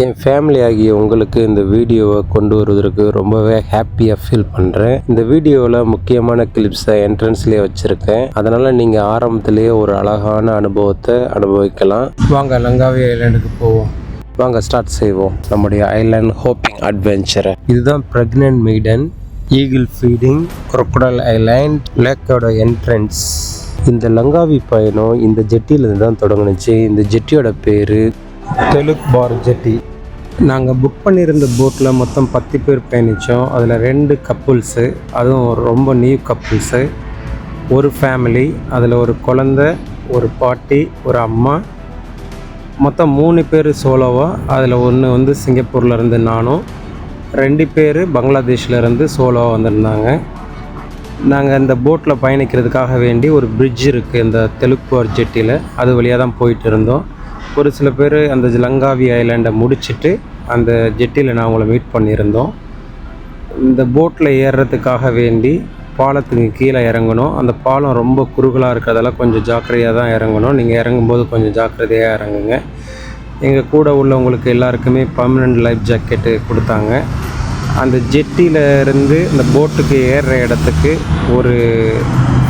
என் family ஆகிய உங்களுக்கு இந்த வீடியோவை கொண்டு வருவதற்கு ரொம்பவே ஹாப்பியாக ஃபீல் பண்ணுறேன். இந்த வீடியோவில் முக்கியமான கிளிப்ஸை என்ட்ரன்ஸ்லேயே வச்சுருக்கேன். அதனால் நீங்கள் ஆரம்பத்திலேயே ஒரு அழகான அனுபவத்தை அனுபவிக்கலாம். வாங்க லங்காவி ஐலாண்டுக்கு போவோம். வாங்க ஸ்டார்ட் செய்வோம் நம்முடைய ஐலாண்ட் ஹோப்பிங் அட்வென்ச்சரை. இதுதான் pregnant maiden, eagle feeding, crocodile island, லேக்கோட என்ட்ரன்ஸ். இந்த லங்காவி பயணம் இந்த ஜெட்டியிலேருந்து தான் தொடங்குனுச்சு. இந்த ஜெட்டியோட பேர் தெலுக் பார் ஜெட்டி. நாங்கள் புக் பண்ணியிருந்த போட்டில் மொத்தம் 10 பேர் பயணித்தோம். அதில் 2 கப்புள்ஸு, அதுவும் ரொம்ப நியூ கப்புள்ஸு, ஒரு ஃபேமிலி, அதில் ஒரு குழந்த, ஒரு பாட்டி, ஒரு அம்மா, மொத்தம் 3 பேர் சோலோவாக. அதில் ஒன்று வந்து சிங்கப்பூர்லேருந்து நானும், 2 பேர் பங்களாதேஷ்லேருந்து சோலோவாக வந்திருந்தாங்க. நாங்கள் இந்த போட்டில் பயணிக்கிறதுக்காக வேண்டி ஒரு பிரிட்ஜ் இருக்குது இந்த தெலுக் பார் ஜெட்டியில், அது வழியாக தான் போயிட்டு இருந்தோம். ஒரு சில பேர் அந்த லங்காவி ஐலாண்டை முடிச்சுட்டு அந்த ஜெட்டியில் நான் அவங்கள மீட் பண்ணியிருந்தோம். இந்த போட்டில் ஏறுறதுக்காக வேண்டி பாலத்துக்கு கீழே இறங்கணும். அந்த பாலம் ரொம்ப குறுகலாக இருக்கிறதால கொஞ்சம் ஜாக்கிரதையாக தான் இறங்கணும். நீங்கள் இறங்கும்போது கொஞ்சம் ஜாக்கிரதையாக இறங்குங்க. எங்கள் கூட உள்ளவங்களுக்கு எல்லாருக்குமே பர்மனெண்ட் லைஃப் ஜாக்கெட்டு கொடுத்தாங்க. அந்த ஜெட்டியில் இருந்து இந்த போட்டுக்கு ஏறுற இடத்துக்கு ஒரு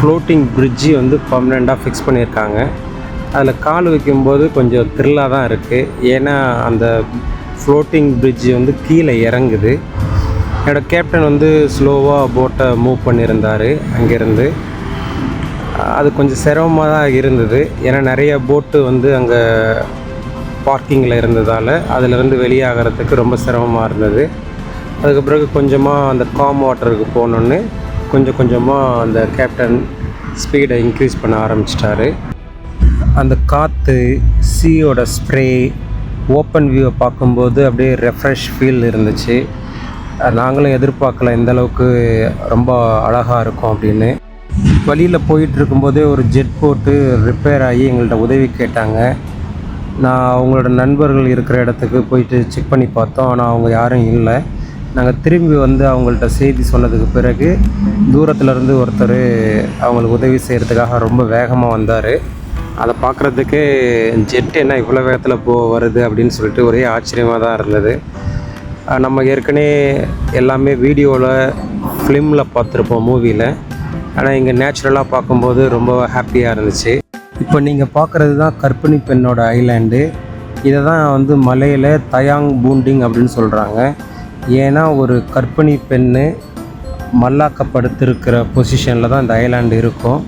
ஃப்ளோட்டிங் பிரிட்ஜி வந்து பர்மனெண்ட்டாக ஃபிக்ஸ் பண்ணியிருக்காங்க. அதில் கால் வைக்கும்போது கொஞ்சம் த்ரில்லாக தான் இருக்குது. ஏன்னா அந்த ஃப்ளோட்டிங் பிரிட்ஜு வந்து கீழே இறங்குது. என்னோடய கேப்டன் வந்து ஸ்லோவாக போட்டை மூவ் பண்ணியிருந்தார் அங்கேருந்து. அது கொஞ்சம் சிரமமாக தான் இருந்தது. ஏன்னா நிறைய போட்டு வந்து அங்கே பார்க்கிங்கில் இருந்ததால் அதிலேருந்து வெளியாகிறதுக்கு ரொம்ப சிரமமாக இருந்தது. அதுக்கு பிறகு கொஞ்சமாக அந்த காம் வாட்டருக்கு போனோன்னு கொஞ்சம் கொஞ்சமாக அந்த கேப்டன் ஸ்பீடை இன்க்ரீஸ் பண்ண ஆரம்பிச்சிட்டாரு. அந்த காற்று, சீயோட ஸ்ப்ரே, ஓப்பன் வியூவை பார்க்கும்போது அப்படியே ரெஃப்ரெஷ் ஃபீல் இருந்துச்சு. நாங்களும் எதிர்பார்க்கல இந்த அளவுக்கு ரொம்ப அழகாக இருக்கும் அப்படின்னு. வழியில் போயிட்டு இருக்கும்போதே ஒரு ஜெட் போட்டு ரிப்பேர் ஆகி எங்கள்கிட்ட உதவி கேட்டாங்க. நான் அவங்களோட நண்பர்கள் இருக்கிற இடத்துக்கு போயிட்டு செக் பண்ணி பார்த்தோம். ஆனால் அவங்க யாரும் இல்லை. நாங்கள் திரும்பி வந்து அவங்கள்ட்ட செய்தி சொன்னதுக்கு பிறகு தூரத்துலேருந்து ஒருத்தர் அவங்களுக்கு உதவி செய்கிறதுக்காக ரொம்ப வேகமாக வந்தார். அதை பார்க்குறதுக்கு ஜெட் என்ன இவ்வளோ வேகத்தில் வருது அப்படின்னு சொல்லிட்டு ஒரே ஆச்சரியமாக தான் இருந்தது. நம்ம ஏற்கனவே எல்லாமே வீடியோவில், ஃபிலிமில் பார்த்துருப்போம், மூவியில். ஆனால் இங்கே நேச்சுரலாக பார்க்கும்போது ரொம்ப ஹாப்பியாக இருந்துச்சு. இப்போ நீங்கள் பார்க்குறது தான் கர்ப்பிணி பெண்ணோட ஐலாண்டு. இதை தான் வந்து மலையில் தயாங் பூண்டிங் அப்படின்னு சொல்கிறாங்க. ஏன்னா ஒரு கர்ப்பிணி பெண்ணு மல்லாக்கப்படுத்திருக்கிற பொசிஷனில் தான் இந்த ஐலாண்டு இருக்கும்.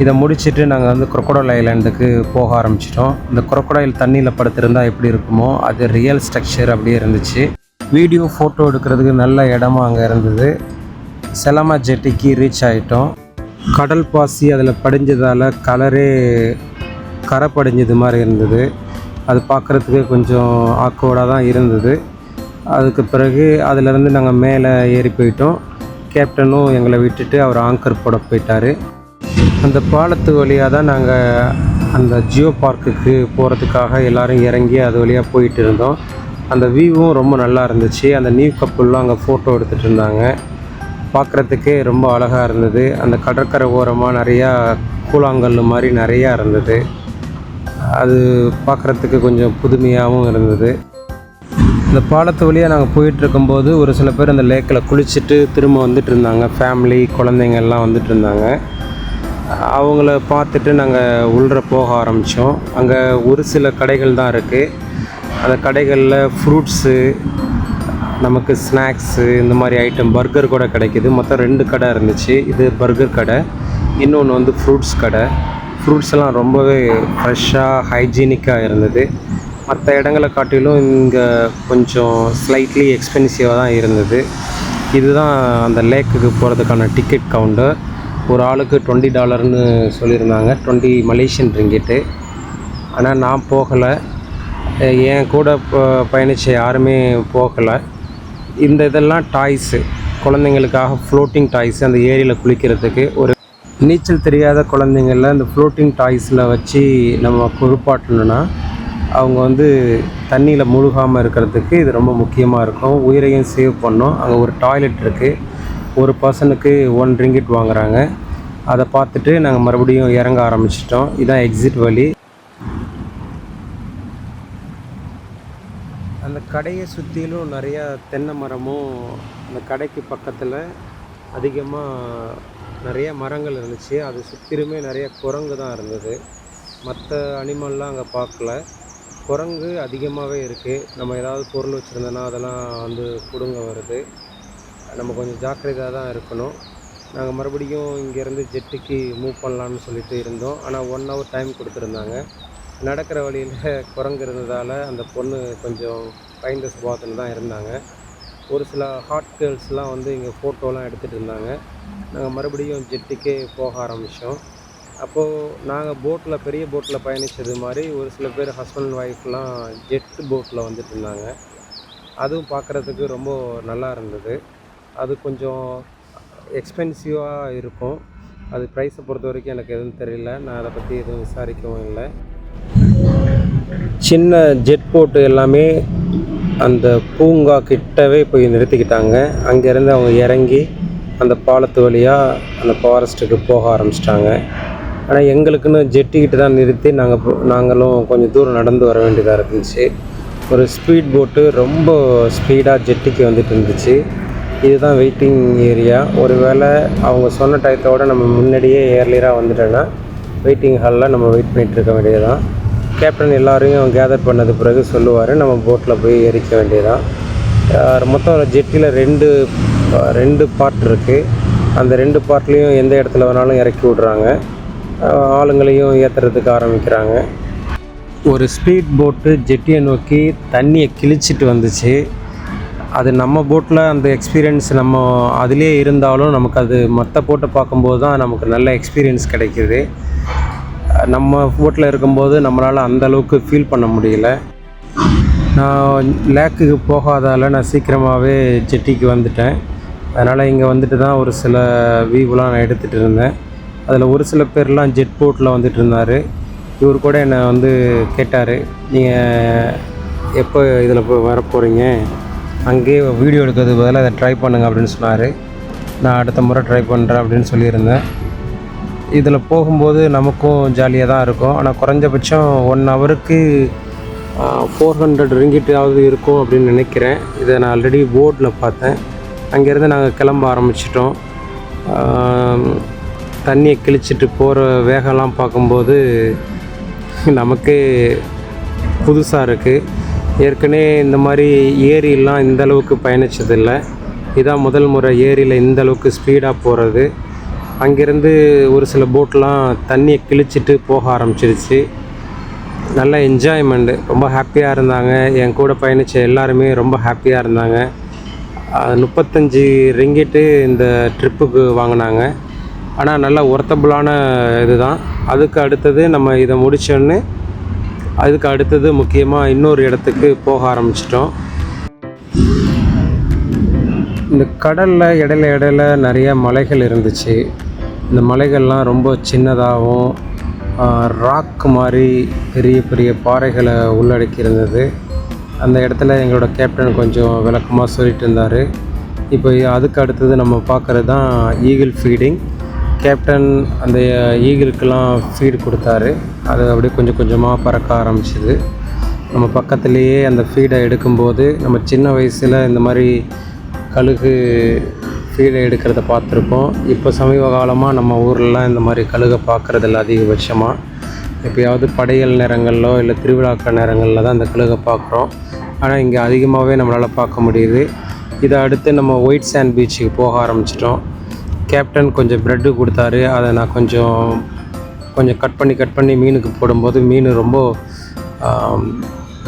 இதை முடிச்சுட்டு நாங்கள் வந்து crocodile ஐலாண்டுக்கு போக ஆரம்பிச்சிட்டோம். இந்த crocodile தண்ணியில் படுத்திருந்தால் எப்படி இருக்குமோ அது ரியல் ஸ்ட்ரக்சர் அப்படியே இருந்துச்சு. வீடியோ ஃபோட்டோ எடுக்கிறதுக்கு நல்ல இடமா அங்கே இருந்தது. செலமா ஜெட்டிக்கு ரீச் ஆகிட்டோம். கடல் பாசி அதில் படிஞ்சதால் கலரே கரை படிஞ்சது மாதிரி இருந்தது. அது பார்க்குறதுக்கு கொஞ்சம் ஆக்வர்டாக தான் இருந்தது. அதுக்கு பிறகு அதிலேருந்து நாங்கள் மேலே ஏறி போயிட்டோம். கேப்டனும் எங்களை விட்டுட்டு அவர் ஆங்கர் போட போயிட்டார். அந்த பாலத்து வழியாக தான் நாங்கள் அந்த ஜியோ பார்க்குக்கு போகிறதுக்காக எல்லோரும் இறங்கி அது வழியாக போயிட்டு இருந்தோம். அந்த வியூவும் ரொம்ப நல்லா இருந்துச்சு. அந்த நியூ கப்புல்லாம் அங்கே ஃபோட்டோ எடுத்துகிட்டு இருந்தாங்க. பார்க்குறதுக்கே ரொம்ப அழகாக இருந்தது. அந்த கடற்கரை ஓரமாக நிறையா கூழாங்கல் மாதிரி நிறையா இருந்தது. அது பார்க்குறதுக்கு கொஞ்சம் புதுமையாகவும் இருந்தது. இந்த பாலத்து வழியாக நாங்கள் போயிட்டுருக்கும்போது ஒரு சில பேர் அந்த லேக்கில் குளிச்சுட்டு திரும்ப வந்துட்டு இருந்தாங்க. ஃபேமிலி, குழந்தைங்க எல்லாம் வந்துட்டு இருந்தாங்க. அவங்கள பார்த்துட்டு நாங்கள் உள்ளே போக ஆரம்பித்தோம். அங்கே ஒரு சில கடைகள் தான் இருக்குது. அந்த கடைகளில் ஃப்ரூட்ஸு, நமக்கு ஸ்நாக்ஸு, இந்த மாதிரி ஐட்டம், பர்கர் கூட கிடைக்கிது. மொத்தம் 2 கடை இருந்துச்சு. இது பர்கர் கடை, இன்னொன்று வந்து ஃப்ரூட்ஸ் கடை. ஃப்ரூட்ஸ் எல்லாம் ரொம்பவே ஃப்ரெஷ்ஷாக ஹைஜீனிக்காக இருந்தது. மற்ற இடங்களை காட்டிலும் இங்கே கொஞ்சம் ஸ்லைட்லி எக்ஸ்பென்சிவாக தான் இருந்தது. இதுதான் அந்த லேக்குக்கு போகிறதுக்கான டிக்கெட் கவுண்டர். ஒரு ஆளுக்கு $20 சொல்லியிருந்தாங்க, 20 மலேசியன் ரிங்கிட்டு. ஆனால் நான் போகலை, என் கூட பயணித்த யாருமே போகலை. இந்த இதெல்லாம் டாய்ஸு, குழந்தைங்களுக்காக ஃப்ளோட்டிங் டாய்ஸு. அந்த ஏரியில் குளிக்கிறதுக்கு ஒரு நீச்சல் தெரியாத குழந்தைங்கள இந்த ஃப்ளோட்டிங் டாய்ஸில் வச்சு நம்ம குளிப்பாட்டணுன்னா அவங்க வந்து தண்ணியில் முழுகாமல் இருக்கிறதுக்கு இது ரொம்ப முக்கியமாக இருக்கும். உயிரையும் சேவ் பண்ணோம். அங்கே ஒரு டாய்லெட் இருக்குது. ஒரு பர்சனுக்கு 1 ரிங்கிட் வாங்குகிறாங்க. அதை பார்த்துட்டு நாங்கள் மறுபடியும் இறங்க ஆரம்பிச்சிட்டோம். இதுதான் எக்ஸிட் வழி. அந்த கடையை சுற்றிலும் நிறையா தென்னை மரமும் அந்த கடைக்கு பக்கத்தில் அதிகமாக நிறைய மரங்கள் இருந்துச்சு. அது சுற்றிலுமே நிறைய குரங்கு தான் இருந்தது. மற்ற அனிமல்லாம் அங்கே பார்க்கல. குரங்கு அதிகமாகவே இருக்குது. நம்ம ஏதாவது பொருள் வச்சுருந்தோன்னா அதெல்லாம் வந்து பிடுங்க வருது. நம்ம கொஞ்சம் ஜாக்கிரதையாக தான் இருக்கணும். நாங்கள் மறுபடியும் இங்கேருந்து ஜெட்டிக்கு மூவ் பண்ணலான்னு சொல்லிட்டு இருந்தோம். ஆனால் 1 hour டைம் கொடுத்துருந்தாங்க. நடக்கிற வழியில் குரங்கு இருந்ததால் அந்த பொண்ணு கொஞ்சம் பயந்த சுபாவத்தில் தான் இருந்தாங்க. ஒரு சில ஹாட் கேர்ள்ஸ்லாம் வந்து இங்கே ஃபோட்டோலாம் எடுத்துகிட்டு இருந்தாங்க. நாங்கள் மறுபடியும் ஜெட்டிக்கே போக ஆரம்பித்தோம். அப்போது நாங்கள் போட்டில் பெரிய போட்டில் பயணித்தது மாதிரி ஒரு சில பேர் ஹஸ்பண்ட் அண்ட் ஒய்ஃப்லாம் ஜெட் போட்டில் வந்துட்டு இருந்தாங்க. அதுவும் பார்க்குறதுக்கு ரொம்ப நல்லா இருந்தது. அது கொஞ்சம் எக்ஸ்பென்சிவாக இருக்கும். அது ப்ரைஸை பொறுத்த வரைக்கும் எனக்கு எதுவும் தெரியல. நான் அதை பற்றி எதுவும் விசாரிக்கவும் இல்லை. சின்ன ஜெட் போட்டு எல்லாமே அந்த பூங்கா கிட்டவே போய் நிறுத்திக்கிட்டாங்க. அங்கேருந்து அவங்க இறங்கி அந்த பாலத்து வழியாக அந்த ஃபாரஸ்ட்டுக்கு போக ஆரம்பிச்சிட்டாங்க. ஆனால் எங்களுக்குன்னு ஜெட்டிக்கிட்ட தான் நிறுத்தி நாங்களும் கொஞ்சம் தூரம் நடந்து வர வேண்டியதாக இருந்துச்சு. ஒரு ஸ்பீட் போட்டு ரொம்ப ஸ்பீடாக ஜெட்டிக்கு வந்துட்டு இருந்துச்சு. இதுதான் வெயிட்டிங் ஏரியா. ஒரு வேளை அவங்க சொன்ன டயத்தோடு நம்ம முன்னாடியே ஏர்லியராக வந்துட்டோன்னா வெயிட்டிங் ஹாலில் நம்ம வெயிட் பண்ணிகிட்டு இருக்க வேண்டியதுதான். கேப்டன் எல்லாரையும் கேதர் பண்ணது பிறகு சொல்லுவார், நம்ம போட்டில் போய் ஏறிக்க வேண்டியதான். மொத்தம் ஜெட்டியில் ரெண்டு பார்ட் இருக்குது. அந்த 2 பார்ட்லேயும் எந்த இடத்துல வேணாலும் இறக்கி விட்றாங்க. ஆளுங்களையும் ஏற்றுறதுக்கு ஆரம்பிக்கிறாங்க. ஒரு ஸ்பீட் போட்டு ஜெட்டியை நோக்கி தண்ணியை கிழிச்சிட்டு வந்துச்சு. அது நம்ம போட்டில் அந்த எக்ஸ்பீரியன்ஸ் நம்ம அதிலே இருந்தாலும் நமக்கு அது மற்ற போட்டை பார்க்கும்போது தான் நமக்கு நல்ல எக்ஸ்பீரியன்ஸ் கிடைக்கிது. நம்ம போட்டில் இருக்கும்போது நம்மளால் அந்தளவுக்கு ஃபீல் பண்ண முடியல. நான் லேக்குக்கு போகாதால் நான் சீக்கிரமாகவே ஜெட்டிக்கு வந்துட்டேன். அதனால் இங்கே வந்துட்டு தான் ஒரு சில வியூலாம் நான் எடுத்துகிட்டு இருந்தேன். அதில் ஒரு சில பேர்லாம் ஜெட் போட்டில் வந்துட்டு இருந்தார். இவர் கூட என்னை வந்து கேட்டார், நீங்கள் எப்போ இதில் போய் வர போகிறீங்க, அங்கேயே வீடியோ எடுக்கிறதுக்கு பதிலாக அதை ட்ரை பண்ணுங்கள் அப்படின்னு சொன்னார். நான் அடுத்த முறை ட்ரை பண்ணுறேன் அப்படின்னு சொல்லியிருந்தேன். இதில் போகும்போது நமக்கும் ஜாலியாக தான் இருக்கும். ஆனால் குறைஞ்சபட்சம் 1 ஹவருக்கு 400 ரிங்கிட்டாவது இருக்கும் அப்படின்னு நினைக்கிறேன். இதை நான் ஆல்ரெடி போர்டில் பார்த்தேன். அங்கேருந்து நாங்கள் கிளம்ப ஆரம்பிச்சிட்டோம். தண்ணியை கிழிச்சிட்டு போகிற வேகம்லாம் பார்க்கும்போது நமக்கே புதுசாக இருக்குது. ஏற்கனவே இந்த மாதிரி ஏரியெல்லாம் இந்தளவுக்கு பயணித்ததில்லை. இதான் முதல் முறை ஏரியில் இந்தளவுக்கு ஸ்பீடாக போகிறது. அங்கேருந்து ஒரு சில போட்லாம் தண்ணியை கிழிச்சிட்டு போக ஆரம்பிச்சிருச்சு. நல்ல என்ஜாய்மெண்ட்டு, ரொம்ப ஹாப்பியாக இருந்தாங்க. என் கூட பயணித்த எல்லாருமே ரொம்ப ஹாப்பியாக இருந்தாங்க. 35 ரிங்கிட்டு இந்த ட்ரிப்புக்கு வாங்கினாங்க. ஆனால் நல்ல ஒர்த்தபுளான இது தான். அதுக்கு அடுத்தது நம்ம இதை முடித்தோன்னு அதுக்கு அடுத்தது முக்கியமாக இன்னொரு இடத்துக்கு போக ஆரம்பிச்சிட்டோம். இந்த கடலில் இடையில நிறைய மலைகள் இருந்துச்சு. இந்த மலைகள்லாம் ரொம்ப சின்னதாகவும் ராக் மாதிரி பெரிய பெரிய பாறைகளை உள்ளடக்கி இருந்தது. அந்த இடத்துல எங்களோட கேப்டன் கொஞ்சம் விளக்கமாக சொல்லிட்டு இருந்தார். இப்போ அதுக்கு அடுத்தது நம்ம பார்க்குறது தான் ஈகிள் ஃபீடிங். கேப்டன் அந்த ஈகிளுக்கெல்லாம் ஃபீடு கொடுத்தாரு. அது அப்படியே கொஞ்சம் கொஞ்சமாக பறக்க ஆரம்பிச்சிது. நம்ம பக்கத்துலேயே அந்த ஃபீடை எடுக்கும்போது நம்ம சின்ன வயசில் இந்த மாதிரி கழுகு ஃபீடை எடுக்கிறத பார்த்துருப்போம். இப்போ சமீப காலமாக நம்ம ஊர்லலாம் இந்த மாதிரி கழுகை பார்க்குறதில்ல அதிகபட்சமாக. எப்போயாவது படையல் நேரங்களிலோ இல்லை திருவிழாக்கள் நேரங்களில் தான் அந்த கழுகை பார்க்குறோம். ஆனால் இங்கே அதிகமாகவே நம்மளால் பார்க்க முடியுது. இதை அடுத்து நம்ம ஒயிட் சாண்ட் பீச்சுக்கு போக ஆரம்பிச்சிட்டோம். கேப்டன் கொஞ்சம் ப்ரெட்டு கொடுத்தாரு. அதை நான் கொஞ்சம் கட் பண்ணி மீனுக்கு போடும்போது மீன் ரொம்ப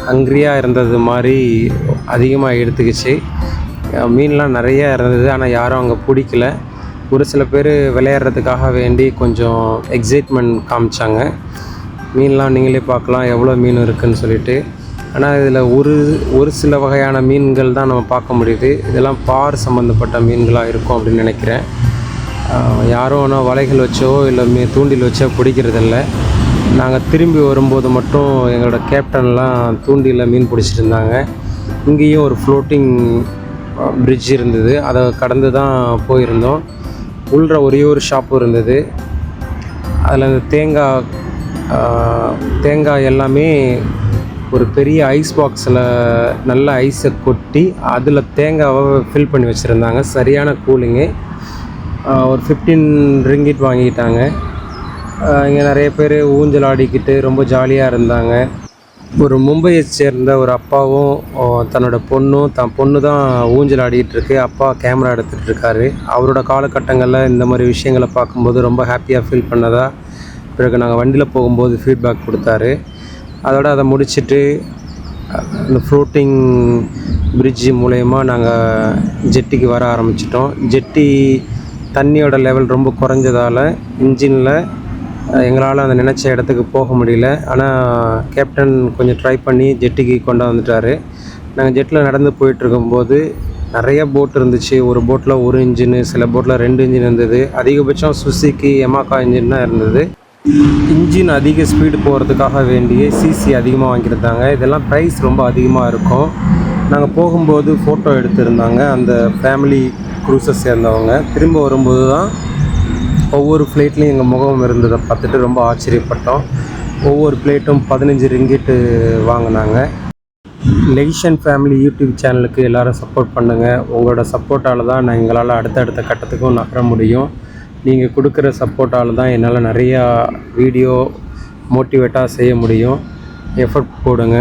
ஹங்க்ரியாக இருந்தது மாதிரி அதிகமாக எடுத்துக்கிச்சு. மீன்லாம் நிறையா இருந்தது. ஆனால் யாரும் அங்கே பிடிக்கல. ஒரு சில பேர் விளையாடுறதுக்காக வேண்டி கொஞ்சம் எக்ஸைட்மெண்ட் காமிச்சாங்க. மீன்லாம் நீங்களே பார்க்கலாம் எவ்வளோ மீன் இருக்குதுன்னு சொல்லிட்டு. ஆனால் இதில் ஒரு சில வகையான மீன்கள் தான் நம்ம பார்க்க முடியுது. இதெல்லாம் பார் சம்மந்தப்பட்ட மீன்களாக இருக்கும் அப்படின்னு நினைக்கிறேன். யாரும் ஆனால் வலைகள் வச்சோ இல்லை தூண்டில் வச்சோ பிடிக்கிறதில்ல. நாங்கள் திரும்பி வரும்போது மட்டும் எங்களோட கேப்டன்லாம் தூண்டியில் மீன் பிடிச்சிட்டு இருந்தாங்க. இங்கேயும் ஒரு ஃப்ளோட்டிங் பிரிட்ஜ் இருந்தது. அதை கடந்து தான் போயிருந்தோம். உள்ள ஒரே ஒரு ஷாப்பு இருந்தது. அதில் அந்த தேங்காய் எல்லாமே ஒரு பெரிய ஐஸ் பாக்ஸில் நல்ல ஐஸை கொட்டி அதில் தேங்காவை ஃபில் பண்ணி வச்சுருந்தாங்க. சரியான கூலிங்கு. ஒரு 15 ரிங்கிட் வாங்கிட்டாங்க. இங்கே நிறைய பேர் ஊஞ்சல் ஆடிக்கிட்டு ரொம்ப ஜாலியாக இருந்தாங்க. ஒரு மும்பையை சேர்ந்த ஒரு அப்பாவும் தன்னோட பொண்ணு தான் ஊஞ்சல் ஆடிக்கிட்டு இருக்கு. அப்பா கேமரா எடுத்துகிட்டு இருக்காரு. அவரோட காலகட்டங்களில் இந்த மாதிரி விஷயங்களை பார்க்கும்போது ரொம்ப ஹாப்பியாக ஃபீல் பண்ணதா பிறகு நாங்கள் வண்டியில் போகும்போது ஃபீட்பேக் கொடுத்தாரு. அதோடு அதை முடிச்சுட்டு இந்த ஃப்ளோட்டிங் பிரிட்ஜு மூலயமா நாங்கள் ஜெட்டிக்கு வர ஆரம்பிச்சிட்டோம். ஜெட்டி தண்ணியோட லெவல் ரொம்ப குறைஞ்சதால் இன்ஜினில் எங்களால் அந்த நினச்ச இடத்துக்கு போக முடியல. ஆனால் கேப்டன் கொஞ்சம் ட்ரை பண்ணி ஜெட்டிக்கு கொண்டு வந்துட்டார். நாங்கள் ஜெட்டில் நடந்து போயிட்டுருக்கும்போது நிறைய போட் இருந்துச்சு. ஒரு போட்டில் ஒரு இன்ஜினு, சில போட்டில் 2 இன்ஜின் இருந்தது. அதிகபட்சம் சுசுகி யமாகா இன்ஜின் தான் இருந்தது. இன்ஜின் அதிக ஸ்பீடு போகிறதுக்காக வேண்டிய சிசி அதிகமாக வாங்கியிருந்தாங்க. இதெல்லாம் ப்ரைஸ் ரொம்ப அதிகமாக இருக்கும். நாங்கள் போகும்போது ஃபோட்டோ எடுத்திருந்தாங்க அந்த ஃபேமிலி க்ரூஸை சேர்ந்தவங்க. திரும்ப வரும்போது தான் ஒவ்வொரு ஃப்ளைட்லேயும் எங்கள் முகம் இருந்ததை பார்த்துட்டு ரொம்ப ஆச்சரியப்பட்டோம். ஒவ்வொரு ஃப்ளைட்டும் 15 ரிங்கிட்டு வாங்கினாங்க. லெய்ஷன் ஃபேமிலி யூடியூப் சேனலுக்கு எல்லோரும் சப்போர்ட் பண்ணுங்கள். உங்களோட சப்போர்ட்டால் தான் நான் எங்களால் அடுத்தடுத்த கட்டத்துக்கும் நகர முடியும். நீங்கள் கொடுக்குற சப்போர்ட்டால் தான் என்னால் நிறையா வீடியோ மோட்டிவேட்டாக செய்ய முடியும். எஃபர்ட் போடுங்க.